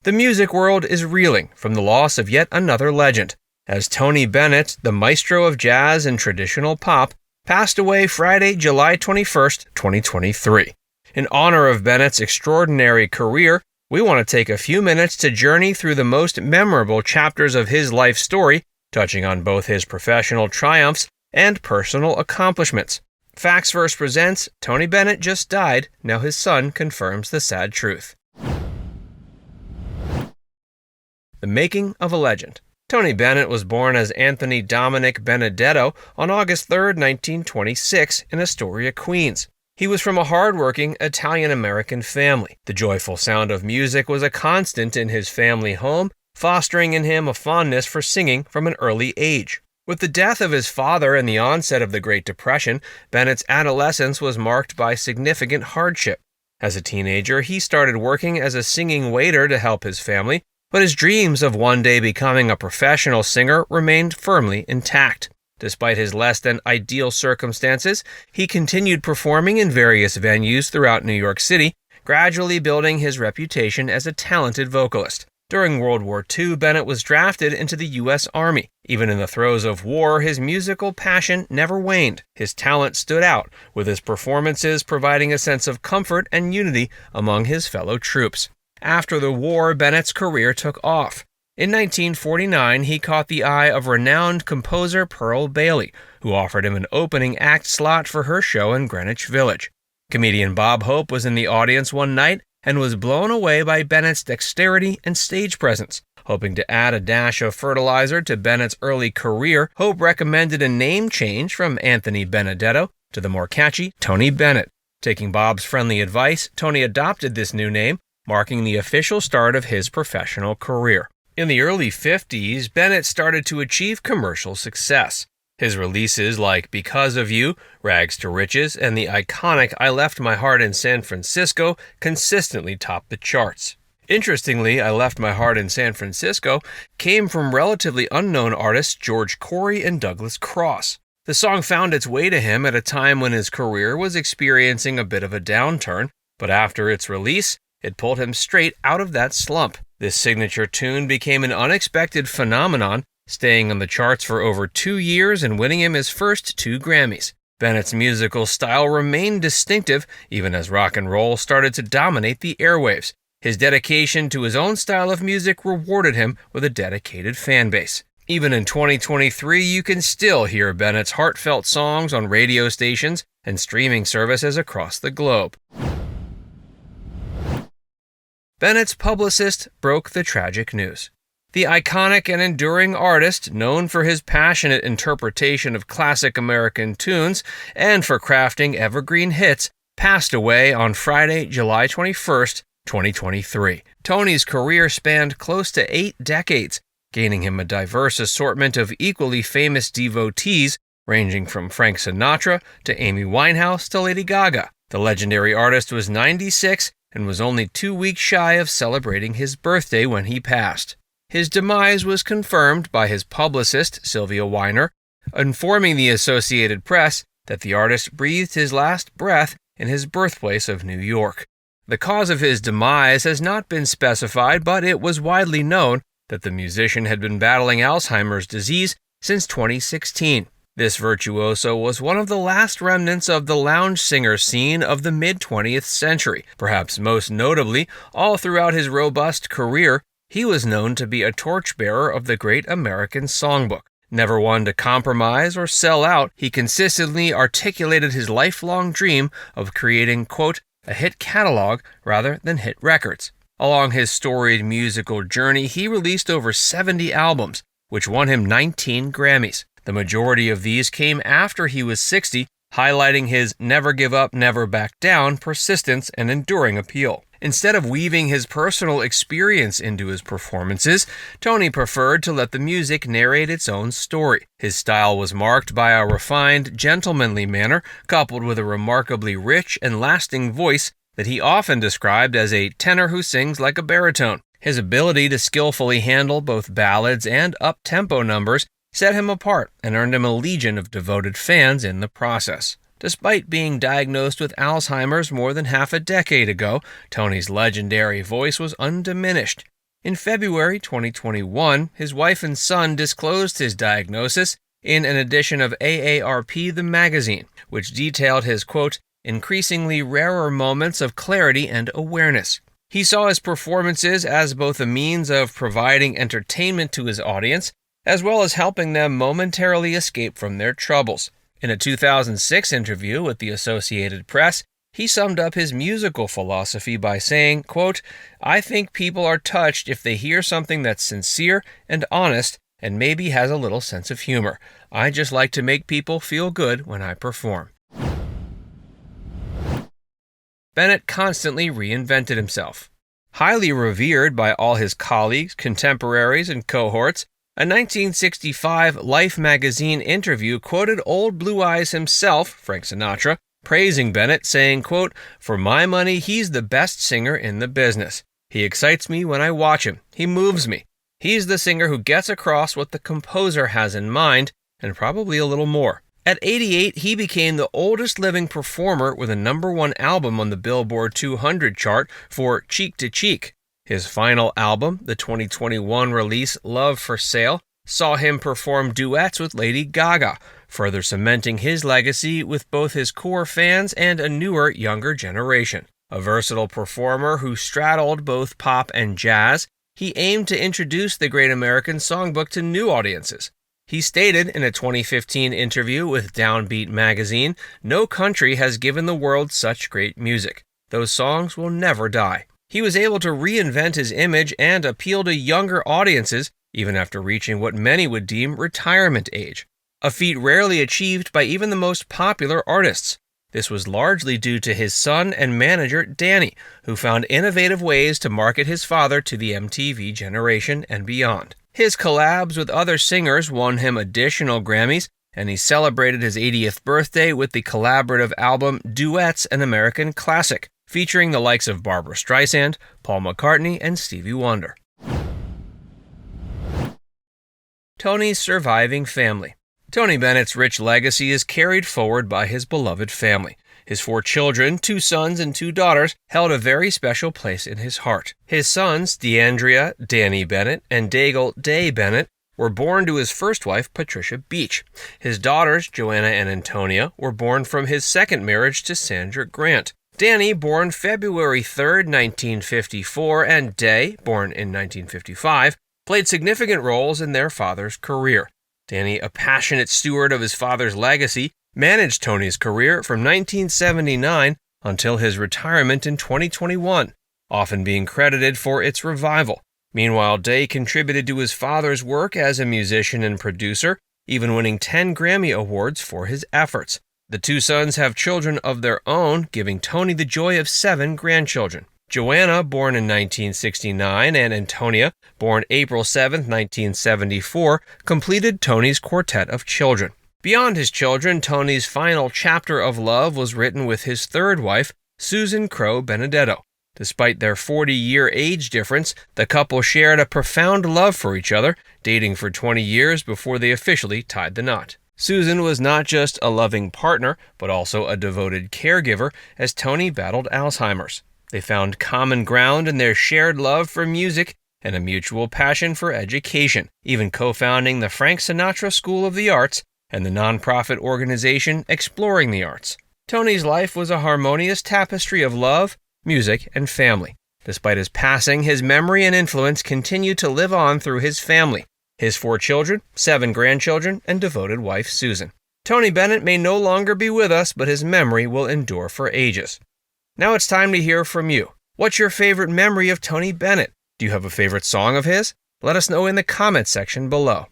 The music world is reeling from the loss of yet another legend, as Tony Bennett, the maestro of jazz and traditional pop, passed away Friday, July 21st, 2023. In honor of Bennett's extraordinary career, we want to take a few minutes to journey through the most memorable chapters of his life story, touching on both his professional triumphs and personal accomplishments. Facts First presents Tony Bennett just died, now his son confirms the sad truth. The making of a legend. Tony Bennett was born as Anthony Dominick Benedetto on August 3, 1926, in Astoria, Queens. He was from a hard-working Italian-American family. The joyful sound of music was a constant in his family home, fostering in him a fondness for singing from an early age. With the death of his father and the onset of the Great Depression, Bennett's adolescence was marked by significant hardship. As a teenager, he started working as a singing waiter to help his family, but his dreams of one day becoming a professional singer remained firmly intact. Despite his less than ideal circumstances, he continued performing in various venues throughout New York City, gradually building his reputation as a talented vocalist. During World War II, Bennett was drafted into the U.S. Army. Even in the throes of war, his musical passion never waned. His talent stood out, with his performances providing a sense of comfort and unity among his fellow troops. After the war, Bennett's career took off. In 1949, he caught the eye of renowned composer Pearl Bailey, who offered him an opening act slot for her show in Greenwich Village. Comedian Bob Hope was in the audience one night and was blown away by Bennett's dexterity and stage presence. Hoping to add a dash of fertilizer to Bennett's early career, Hope recommended a name change from Anthony Benedetto to the more catchy Tony Bennett. Taking Bob's friendly advice, Tony adopted this new name, marking the official start of his professional career. In the early 50s, Bennett started to achieve commercial success. His releases like Because of You, Rags to Riches, and the iconic I Left My Heart in San Francisco consistently topped the charts. Interestingly, I Left My Heart in San Francisco came from relatively unknown artists George Corey and Douglas Cross. The song found its way to him at a time when his career was experiencing a bit of a downturn, but after its release, it pulled him straight out of that slump. This signature tune became an unexpected phenomenon, staying on the charts for over 2 years and winning him his first 2 Grammys. Bennett's musical style remained distinctive even as rock and roll started to dominate the airwaves. His dedication to his own style of music rewarded him with a dedicated fan base. Even in 2023, you can still hear Bennett's heartfelt songs on radio stations and streaming services across the globe. Bennett's publicist broke the tragic news. The iconic and enduring artist, known for his passionate interpretation of classic American tunes and for crafting evergreen hits, passed away on Friday, July 21st, 2023. Tony's career spanned close to 8 decades, gaining him a diverse assortment of equally famous devotees, ranging from Frank Sinatra to Amy Winehouse to Lady Gaga. The legendary artist was 96 and was only 2 weeks shy of celebrating his birthday when he passed. His demise was confirmed by his publicist, Sylvia Weiner, informing the Associated Press that the artist breathed his last breath in his birthplace of New York. The cause of his demise has not been specified, but it was widely known that the musician had been battling Alzheimer's disease since 2016. This virtuoso was one of the last remnants of the lounge singer scene of the mid-20th century. Perhaps most notably, all throughout his robust career, he was known to be a torchbearer of the great American songbook. Never one to compromise or sell out, he consistently articulated his lifelong dream of creating, quote, a hit catalog rather than hit records. Along his storied musical journey, he released over 70 albums, which won him 19 Grammys. The majority of these came after he was 60, highlighting his never give up, never back down persistence and enduring appeal. Instead of weaving his personal experience into his performances, Tony preferred to let the music narrate its own story. His style was marked by a refined, gentlemanly manner, coupled with a remarkably rich and lasting voice that he often described as a tenor who sings like a baritone. His ability to skillfully handle both ballads and up-tempo numbers set him apart and earned him a legion of devoted fans in the process. Despite being diagnosed with Alzheimer's more than half a decade ago, Tony's legendary voice was undiminished. In February 2021, his wife and son disclosed his diagnosis in an edition of AARP the magazine, which detailed his, quote, increasingly rarer moments of clarity and awareness. He saw his performances as both a means of providing entertainment to his audience, as well as helping them momentarily escape from their troubles. In a 2006 interview with the Associated Press, he summed up his musical philosophy by saying, quote, I think people are touched if they hear something that's sincere and honest and maybe has a little sense of humor. I just like to make people feel good when I perform. Bennett constantly reinvented himself. Highly revered by all his colleagues, contemporaries, and cohorts, a 1965 Life magazine interview quoted Old Blue Eyes himself, Frank Sinatra, praising Bennett, saying, quote, for my money, he's the best singer in the business. He excites me when I watch him. He moves me. He's the singer who gets across what the composer has in mind, and probably a little more. At 88, he became the oldest living performer with a #1 album on the Billboard 200 chart for Cheek to Cheek. His final album, the 2021 release Love for Sale, saw him perform duets with Lady Gaga, further cementing his legacy with both his core fans and a newer, younger generation. A versatile performer who straddled both pop and jazz, he aimed to introduce the Great American Songbook to new audiences. He stated in a 2015 interview with Downbeat magazine, no country has given the world such great music. Those songs will never die. He was able to reinvent his image and appeal to younger audiences, even after reaching what many would deem retirement age, a feat rarely achieved by even the most popular artists. This was largely due to his son and manager, Danny, who found innovative ways to market his father to the MTV generation and beyond. His collabs with other singers won him additional Grammys, and he celebrated his 80th birthday with the collaborative album Duets, an American Classic, featuring the likes of Barbra Streisand, Paul McCartney, and Stevie Wonder. Tony's surviving family. Tony Bennett's rich legacy is carried forward by his beloved family. His 4 children, 2 sons and 2 daughters, held a very special place in his heart. His sons, DeAndrea, Danny Bennett, and Daigle, Day Bennett, were born to his first wife, Patricia Beach. His daughters, Joanna and Antonia, were born from his second marriage to Sandra Grant. Danny, born February 3, 1954, and Day, born in 1955, played significant roles in their father's career. Danny, a passionate steward of his father's legacy, managed Tony's career from 1979 until his retirement in 2021, often being credited for its revival. Meanwhile, Day contributed to his father's work as a musician and producer, even winning 10 Grammy Awards for his efforts. The 2 sons have children of their own, giving Tony the joy of 7 grandchildren. Joanna, born in 1969, and Antonia, born April 7, 1974, completed Tony's quartet of children. Beyond his children, Tony's final chapter of love was written with his third wife, Susan Crowe Benedetto. Despite their 40-year age difference, the couple shared a profound love for each other, dating for 20 years before they officially tied the knot. Susan was not just a loving partner, but also a devoted caregiver as Tony battled Alzheimer's. They found common ground in their shared love for music and a mutual passion for education, even co-founding the Frank Sinatra School of the Arts and the nonprofit organization Exploring the Arts. Tony's life was a harmonious tapestry of love, music, and family. Despite his passing, his memory and influence continue to live on through his family, his 4 children, 7 grandchildren, and devoted wife Susan. Tony Bennett may no longer be with us, but his memory will endure for ages. Now it's time to hear from you. What's your favorite memory of Tony Bennett? Do you have a favorite song of his? Let us know in the comments section below.